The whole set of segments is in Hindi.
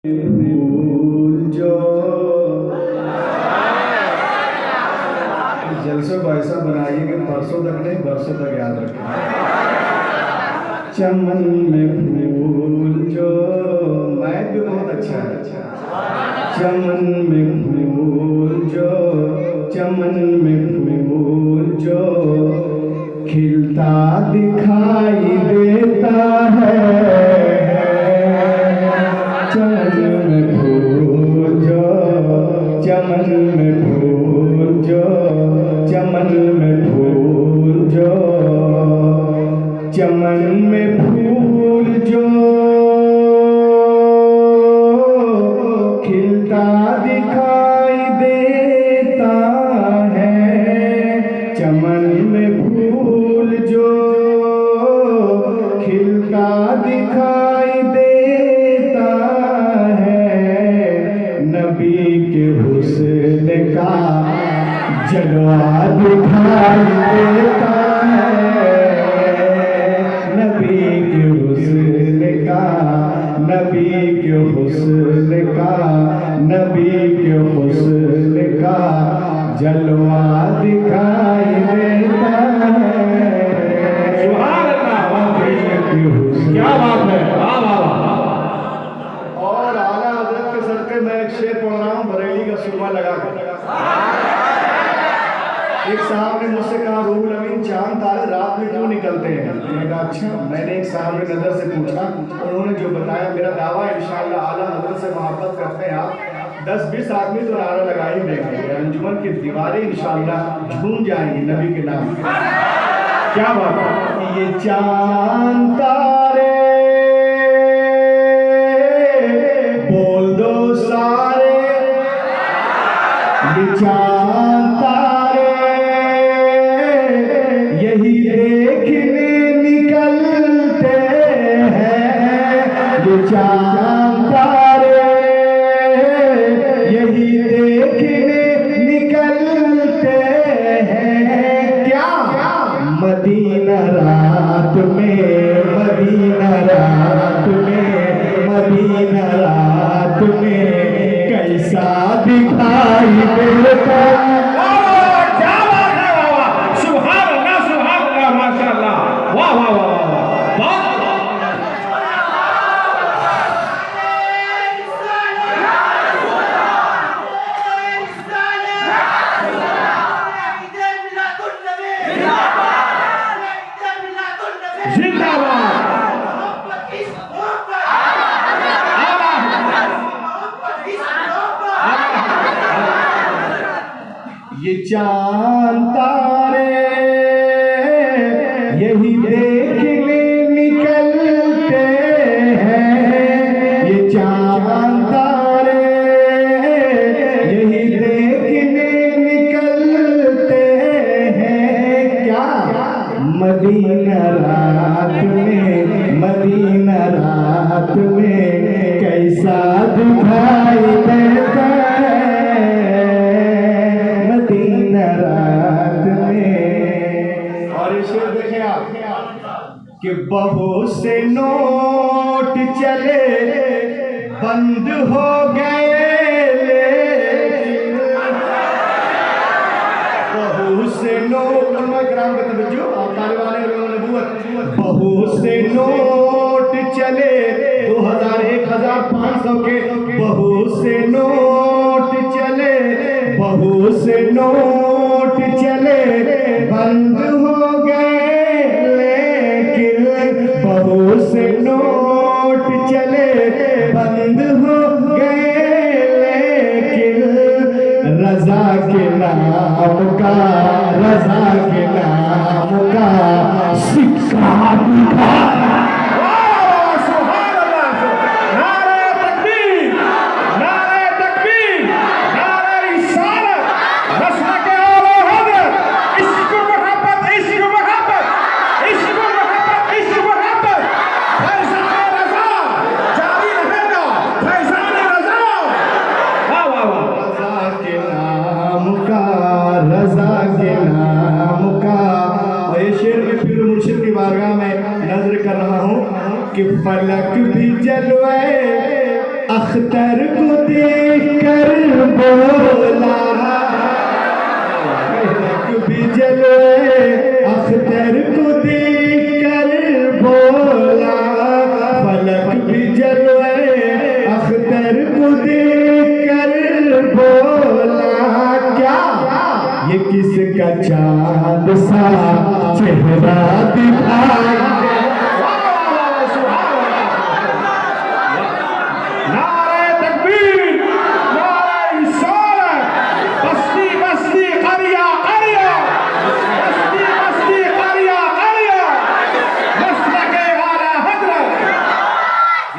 फूल जो जलसों को ऐसा बनाइए कि परसों तक नहीं बरसों तक याद रखें। चमन में फूल जो मैं भी बहुत अच्छा है। चमन में फूल जो चमन में फूल जो खिलता दिखाई देता है। चमन में फूल जो चमन में फूल जो चमन में फूल जो चमन में फूल जो खिलता दिखाई देता है। चमन में फूल जो खिलता दिखाई देता है। नबी के हुस्न का जलवा दिखाई देता है। नबी के हुस्न का नबी के हुस्न का नबी के हुस्न का जलवा दिखाई देता है। क्या बात है। और आला हजरत के सदके मैं एक शेर पढ़ रहा हूँ बरेली का सुरमा लगा कर। एक साहब ने मुझसे कहा रूहुल अमीन चांद तारे रात में क्यों निकलते हैं? मैंने कहा अच्छा। मैंने एक साहब ने नजर से पूछा, उन्होंने जो बताया मेरा दावा है इंशाअल्लाह आला हजरत से मोहब्बत करते हैं आप 10-20 आदमी तो नारा लगा ही देंगे। अंजुमन की दीवारें इंशाअल्लाह झूम जाएंगी नबी के नाम। क्या बात है। ये चांद तारे बोल दो सारे। ये चांद तारे यही देखने निकलते हैं। ये चांद तारे यही देखने निकलते हैं। क्या मदीना रात में मदीना रात में मदीना रात में कैसा दिखाई देता है। ये चांद तारे यही देखने निकलते हैं। ये चांद तारे यही देखने निकलते हैं। क्या मदीना रात में कैसा दिखाई देता है। रात में। और इसे देखें आप कि बहुत से नोट चले बंद हो गए। बहुत से नोट ग्राम का तवज्जो और तालिबान नबूवत। बहुत से नोट चले 2000 1500 के। बहुत से नोट चले बहुत से नोट चले बंद हो गए। लेकिन बहुत से नोट चले बंद हो गए। लेकिन रजा के नाम का सिक्का दिखा। रजा के नाम का। और ये शेर में फिर मुर्शिद की बारगाह में नजर कर रहा हूँ कि फलक भी जलवे अख्तर को देख कर बोला फलक भी जलोए, अख्तर को देख कर बोला फलक भी जलोए, अख्तर को देख कर बोला क्या ये किसका चाँद सा चेहरा दिखाई दे। नारे तकबीर, नारे इशारत, बस्ती बस्ती करिया करिया, बस्ती बस्ती करिया करिया, मसलके आला हज़रत।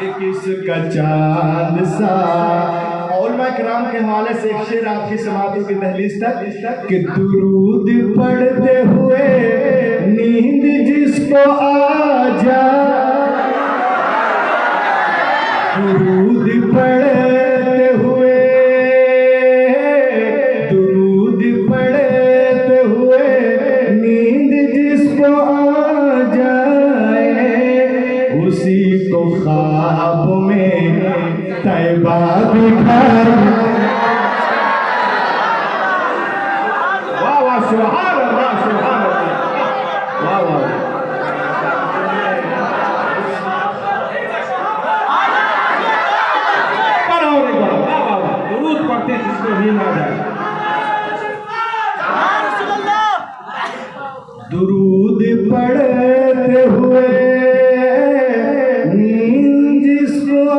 ये किसका चाँद सा। उलमा किराम के हवाले से एक शेर आपकी समातों की दहलीज तक कि दुरूद पढ़ते हुए नींद जिसको आ जाए, दुरूद पढ़ते हुए, दुरूद पढ़ते हुए नींद जिसको आ जाए, उसी को ख्वाब में तैबा दिखाई। वाह वाह सुभान अल्लाह, सुभान अल्लाह, वाह वाह। पढ़ो रे पढ़ो, वाह वाह वाह। दुरूद पढ़ते जिसको नींद आ जाए। दुरूद पढ़ते हुए नींद जिसको आ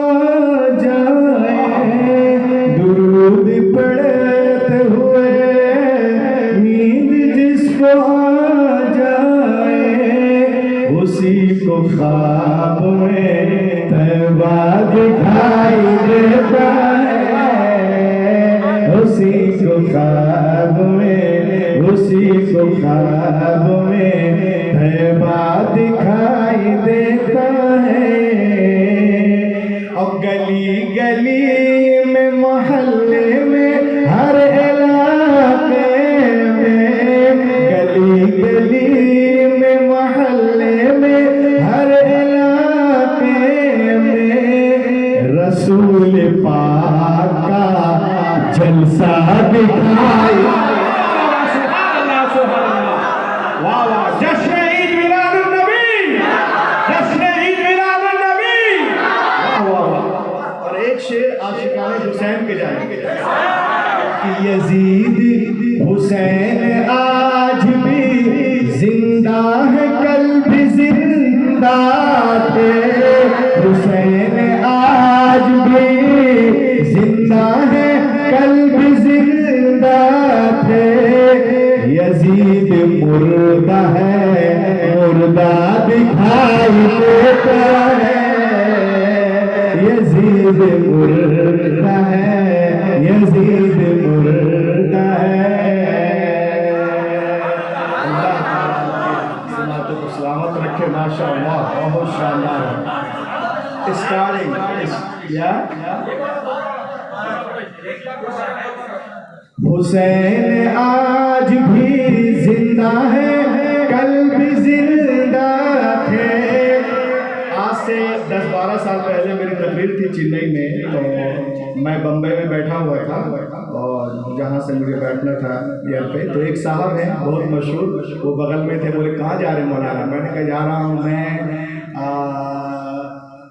जाए, दुरूद पढ़ते हुए नींद जिसको आ जाए, उसी को ख्वाब में तैबा दिखाई देता है, उसी को ख्वाब में, उसी को ख्वाब में तैबा दिखाई देता है। और गली गली में मोहल्ले में हर इलाके में, गली गली में मोहल्ले में हर इलाके में रसूल पाक का जलसा दिखाई। सुभान अल्लाह, सुभान अल्लाह, वाह वाह। जश्न ईद मिलादुन नबी, जश्न ईद मिलादुन नबी, वाह वाह वाह। और एक शेर आशिकाने हुसैन के जाएंगे कि यजीद हुसैन आज भी जिंदा है, कल भी जिंदा थे, हुसैन आज भी जिंदा है, कल भी जिंदा थे, यजीद मुर्दा है, मुर्दा दिखाई देता है, यजीद मुर्दा है, यजीद मुर्दा है। समातों को सलामत रखे, माशाअल्लाह, बहुत शानदार। स्टार्टिंग या हुसैन आज भी जिंदा है, कल भी जिंदा थे। आज से 10-12 साल पहले मेरी तकरीर थी चेन्नई में, तो मैं बम्बई में बैठा हुआ था और जहाँ से मुझे बैठना था एयर पे, तो एक साहब हैं बहुत मशहूर, वो बगल में थे। बोले कहाँ जा रहे हैं मौलाना? मैंने कहा जा रहा हूँ मैं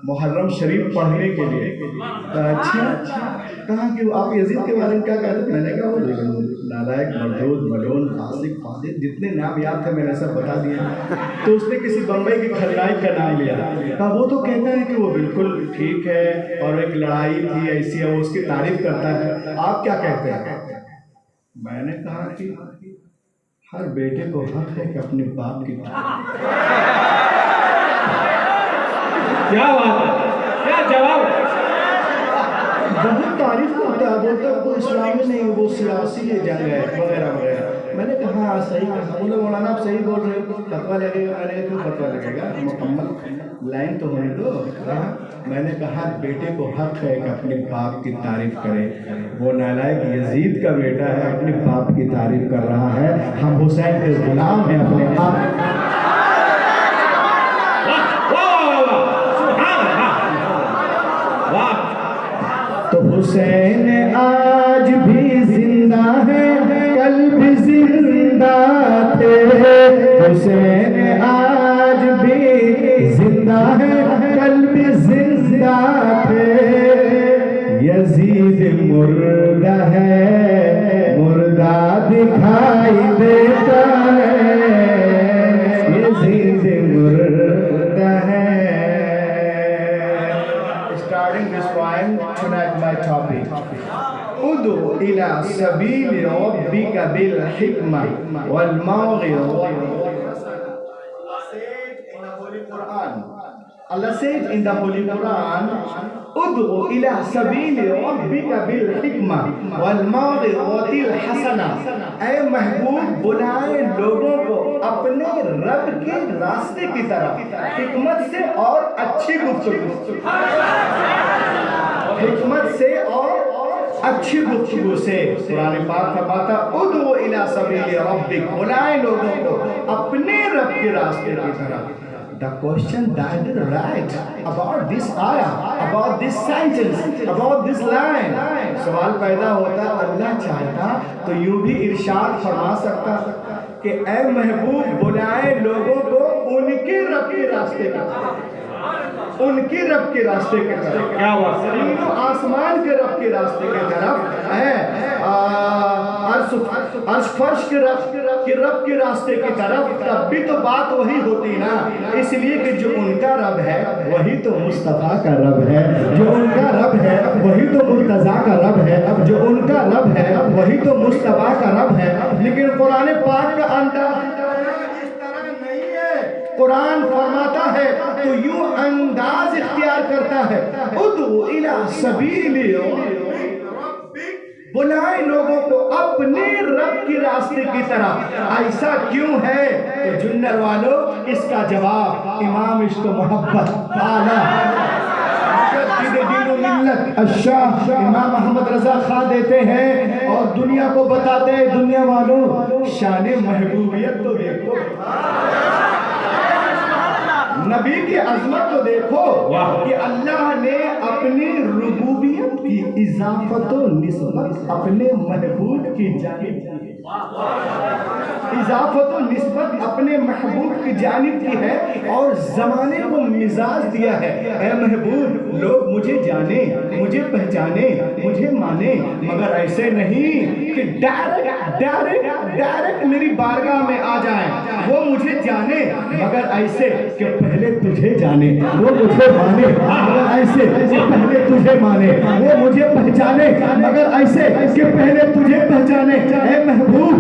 मुहर्रम शरीफ पढ़ने के लिए। अच्छा कहा कि आप यजीद के बारे में क्या कहते हैं? मैंने कहा वो नालायक, मरदूद, मलून, फासिक, फादिक, जितने नाम याद थे मैंने सब बता दिया। तो उसने किसी बम्बई के खलनायक का नाम लिया। कहा वो तो कहता है कि वो बिल्कुल ठीक है और एक लड़ाई थी ऐसी है, वो उसकी तारीफ करता है, आप क्या कहते हैं? मैंने कहा कि हर बेटे को हक है कि अपने बाप की क्या बात है, क्या जवाब। बहुत तारीफ करता है, बोलता है वो इस्लामी नहीं, वो सियासी है, जंग है वगैरह वगैरह। मैंने कहा हाँ सही कहा। बोले मौलाना आप सही बोल रहे हो, फतवा लगेगा। मैंने क्यों फतवा लगेगा, मुकम्मल लाइन तो होने दो। मैंने कहा बेटे को हक है कि अपने बाप की तारीफ करे। वो नालायक यजीद का बेटा है, अपने बाप की तारीफ कर रहा है। हम हुसैन के गुलाम हैं अपने आप। हुसैन आज भी जिंदा है, कल भी जिंदा थे। हुसैन आज भी जिंदा है, कल भी जिंदा थे। यजीद मुर्दा है, मुर्दा दिखाई देता है। यजीद मुर्दा है। Starting this poem, tonight my topic. उदु इला सबील रब्बिका बिल हिकमा वल मौइज़ा। Allah said in the Holy Quran, उदु इला सबील रब्बिका बिल हिकमा वल मौइज़ातिल हसना। ऐ महबूब, बुलाए लोगों को अपने रब के रास्ते की तरफ हिकमत से और अच्छी गुफ्तगू, हिकमत से और अच्छी गुफ्तगू से। कुरान पाक फरमाता उदु इला सबील रब्बिक, बुलाए लोगों को अपने रब के रास्ते की तरफ। The question that is right about this ayah, about this sentence, about this line, सवाल पैदा होता, अल्लाह चाहता तो यूं भी इरशाद फरमा सकता कि ऐ महबूब, बुलाए लोगों को उनके रब के रास्ते की तरफ, उनके रब के रास्ते की तरफ। क्या बात, तीनों आसमान के रब के रास्ते की तरफ है, अर्श फर्श के रब के रास्ते की तरफ। तब भी तो बात वही होती ना, इसलिए कि जो उनका रब है वही तो मुस्तफा का रब है, जो उनका रब है वही तो मुर्तजा का रब है, जो उनका रब है वही तो मुस्तफा का रब है। लेकिन कुरान पाक का अंदाज इस तरह नहीं है। कुरान फरमाता है तो यूं अंदाज इख्तियार करता है, उदु इला सबील, बुलाए लोगों को अपने रब के रास्ते की तरफ। ऐसा क्यों है? तो जुन्नर वालों, इसका जवाब इमाम इश्क मोहब्बत आला शाह इमाम मोहम्मद रजा खां देते हैं और दुनिया को बताते हैं, दुनिया वालों शान महबूबियत तो देखो, नबी की अजमत तो देखो कि अल्लाह ने अपनी रुबूबियत की इजाफत व निस्बत अपने महबूब की जानिब, इजाफत व निस्बत अपने महबूब की जानिब की है और जमाने को मिजाज दिया है। ऐ महबूब, लोग मुझे जाने, मुझे पहचाने, मुझे माने, मगर ऐसे नहीं कि डायरेक्ट मेरी बारगाह में आ जाएं। वो मुझे जाने मगर ऐसे कि पहले तुझे जाने, वो मुझे माने मगर ऐसे कि पहले तुझे माने, वो मुझे पहचाने मगर ऐसे कि पहले तुझे पहचाने। ऐ महबूब,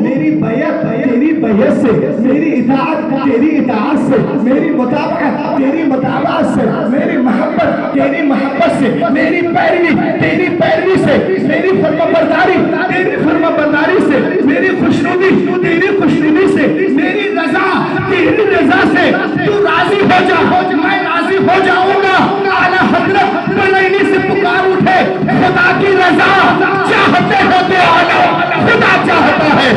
मेरी बैत तेरी बैत से, मेरी इताअत तेरी इताअत से, मेरी मुताबअत तेरी मुताबअत से, मेरी मोहब्बत तेरी मोहब्बत से, मेरी पैरवी तेरी पैरवी से, मेरी फर्माबरदारी तेरी फर्माबरदारी से, मेरी खुशनुदी तेरी खुशनुदी से, मेरी रजा तेरी रजा से। तू राजी हो जा, मैं राजी हो जाऊंगा। आला हजरत बलैनी से पुकार उठे, खुदा की रजा चाहते हो तो आला, खुदा चाहता है।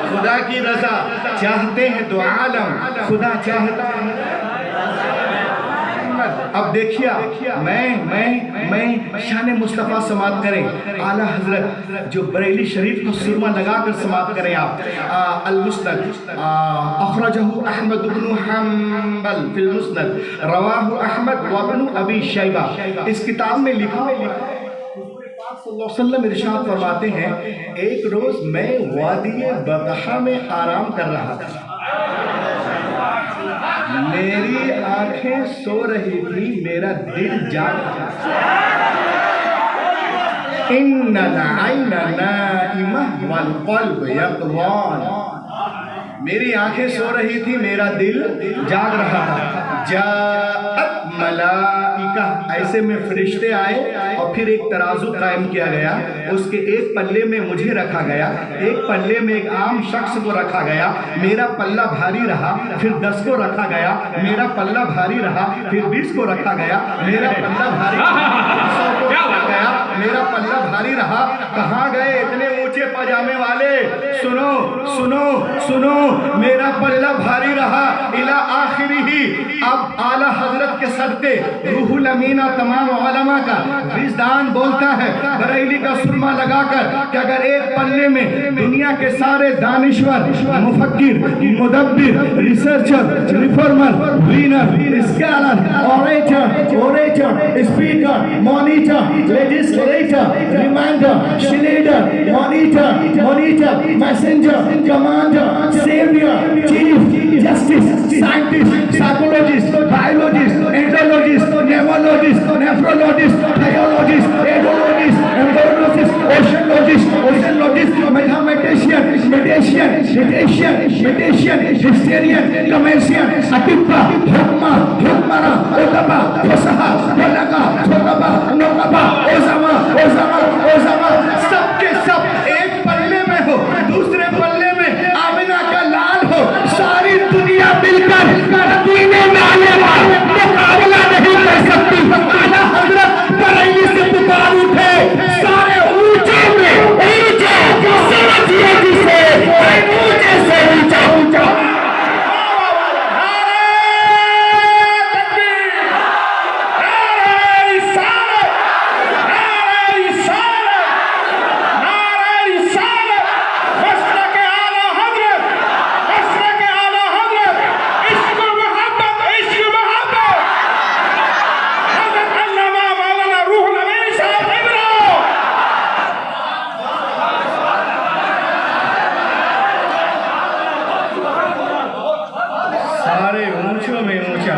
खुदा की रजा चाहते हैं तो आलम खुदा चाहता है। अब देखिए मैं शान मुस्तफ़ा समात करें। आला हजरत जो बरेली शरीफ को सुरमा लगाकर समात करें आप। अल मुस्नद अखरजहु अहमद इब्न हंबल फिल मुस्नद, रवाहु अहमद व इब्न अबी शैबा। इस किताब में लिखा है इरशाद फरमाते हैं, एक रोज मैं वादी बतहा में आराम कर रहा था, मेरी आंखें सो रही थी, मेरा दिल जाग रहा था। इन्नल ऐन नाइमा वल क़ल्ब यक़ज़ान। मेरी आंखें सो रही थी, मेरा दिल जाग रहा था। जाअत मलाइका, ऐसे में फरिश्ते आए और फिर एक तराजू कायम किया गया। उसके एक पल्ले में मुझे रखा गया, एक पल्ले में एक आम शख्स को रखा गया। मेरा पल्ला भारी रहा, फिर 10 को रखा गया। मेरा पल्ला भारी रहा, फिर 20 को रखा गया। मेरा पल्ला भारी 100 को रखा गया। मेरा पल्ला भारी रहा। कहाँ गए इतने ऊंचे पजामे वाले? सुनो सुनो सुनो, मेरा पल्ला भारी रहा इला आखिरी ही। अब आला हजरत के सदके रूहुल अमीना तमाम उलमा का विजदान बोलता है बरेली का सुरमा लगाकर कि अगर एक पल्ले में दुनिया के सारे दानिश्वर, मुफक्किर, मुदब्बिर, researcher, reformer, winner, scholar, orator, speaker, monitor, legislator, reminder, shielder, monitor, messenger, commander, saviour, chief justice, scientist, psychologist, biologist, andrologist, नेमोलॉजिस्ट, नेफ्रोलॉजिस्ट, थायोलॉजिस्ट, एडोलॉजिस्ट, एंडोलॉजिस्ट, ओशनलॉजिस्ट, मैथमेटिशियन, हिस्टेरियन, कमर्शियन, अतिब्बा, हुक्मरा, उतबा, फसहा, बलगा, थोरबा, नोकबा, ओज़मा, सबके सब एक पल्ले में हो, दूसरे पल्ले में आमिना का लाल हो। सारी दुनिया मिलकर मदीने में आने वाले मुकाबला नहीं कर सकती। आला हजरत बरेली से पुकार उठे, सारे ऊंचे में ऊंचे, समझिए जिसे ऊंचे से ऊंचा।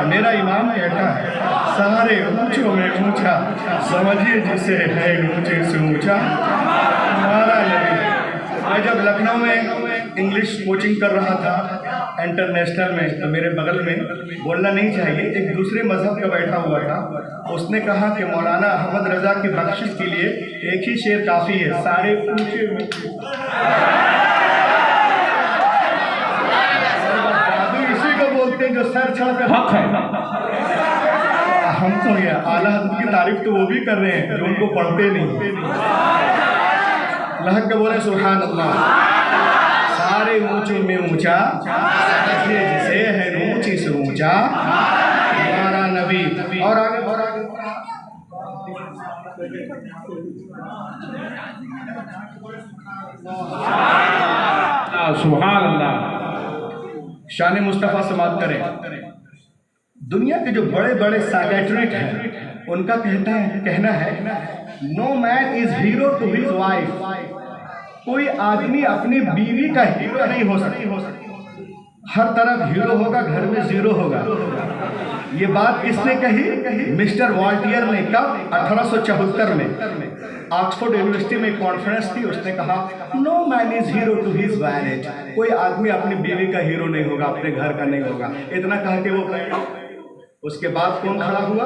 मेरा इमाम कहता है सारे ऊंचों में ऊंचा, समझिए जिसे है ऊंचे से ऊंचा हमारा नबी। मैं जब लखनऊ में इंग्लिश कोचिंग कर रहा था इंटरनेशनल में, तो मेरे बगल में बोलना नहीं चाहिए एक दूसरे मजहब का बैठा हुआ था। उसने कहा कि मौलाना अहमद रजा की बख्शिश के लिए एक ही शेर काफ़ी है, सारे ऊंचे ऊंचे। बोलते हैं जो सर चढ़ कर हक है। हम तो ये आला हज़रत की तारीफ तो वो भी कर रहे हैं जो उनको पढ़ते नहीं। लहक के बोले सुभान अल्लाह। सारे ऊंचे में ऊंचा, जिसे है ऊंची से ऊंचा हमारा नबी। और आगे सुभान अल्लाह। शान मुस्तफ़ा समाप्त करें। दुनिया के जो बड़े बड़े साइकियाट्रिस्ट हैं उनका कहना है no man is hero to his wife. कोई आदमी अपनी बीवी का हीरो नहीं हो सकता। हर तरफ हीरो होगा, घर में जीरो होगा। ये बात किसने कही? मिस्टर वॉल्टियर ने। कब? 1874 में ऑक्सफोर्ड यूनिवर्सिटी में कॉन्फ्रेंस थी। उसने कहा no man is hero to his marriage. कोई आदमी अपनी बीवी का हीरो नहीं होगा, अपने घर का नहीं होगा। इतना कह के वो उसके बाद कौन खड़ा हुआ?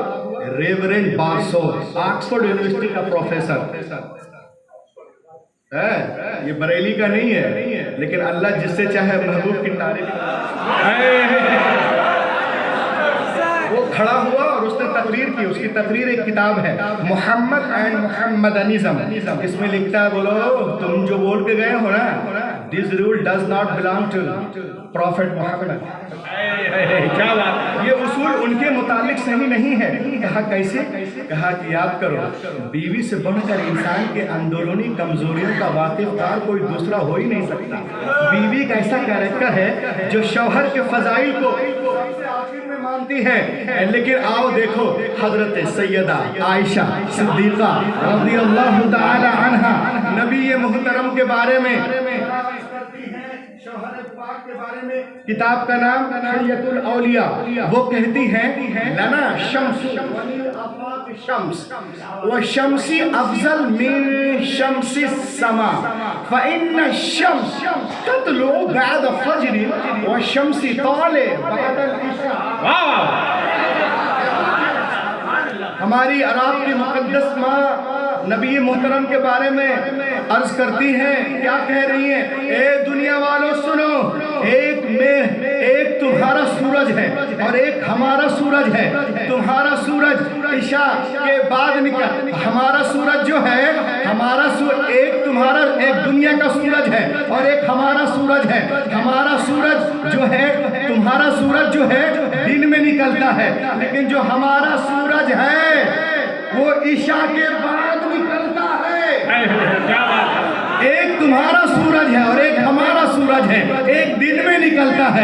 रेवरेंड बारसो, ऑक्सफोर्ड यूनिवर्सिटी का प्रोफेसर है। ये बरेली का नहीं है, लेकिन अल्लाह जिससे चाहे महबूब की तारीफ। वो खड़ा हुआ और उसने तकरीर की। उसकी तकरीर एक किताब है मोहम्मद एंड मोहम्मदनिज्म। इसमें लिखता है बोलो तुम जो बोल के गए हो ना, this rule does not belong to prophet Muhammad. क्या बात, ये उसूल उनके मुतालिक सही नहीं है। कहा कैसे? कहा कि याद करो, बीवी से बढ़कर इंसान के अंदरूनी कमजोरियों का वाकिफदार कोई दूसरा हो ही नहीं सकता। बीवी का ऐसा कैरेक्टर है जो शौहर के फजाइल को आखिर में मानती है। लेकिन आओ देखो हजरत सैयदा आयशा सिद्दीका रज़ियल्लाहु ताला अन्हा नबी मुहतरम के बारे में, शौहर पाक के बारे में किताब का नाम हिल्यतुल औलिया। वो कहती हैं लना शम्स शम्स व शम्सी अफजल मिन शम्सी समा फ़इन्न शम्स ततलु बाद फज्र व शम्सी ताले बाद इशा। हमारी अरब की मुक़द्दस माँ नबी मोहतरम के बारे में अर्ज करती हैं, क्या कह रही हैं? ए दुनिया वालों सुनो, एक तुम्हारा सूरज है और एक हमारा सूरज है। तुम्हारा सूरज इशा के बाद निकल, हमारा सूरज जो है, एक दुनिया का सूरज है और एक हमारा सूरज है। हमारा सूरज जो है, तुम्हारा सूरज जो है दिन में निकलता है, लेकिन जो हमारा सूरज है वो ईशा के बाद निकलता है। एक तुम्हारा सूरज है और एक हमारा सूरज है, एक दिन में निकलता है।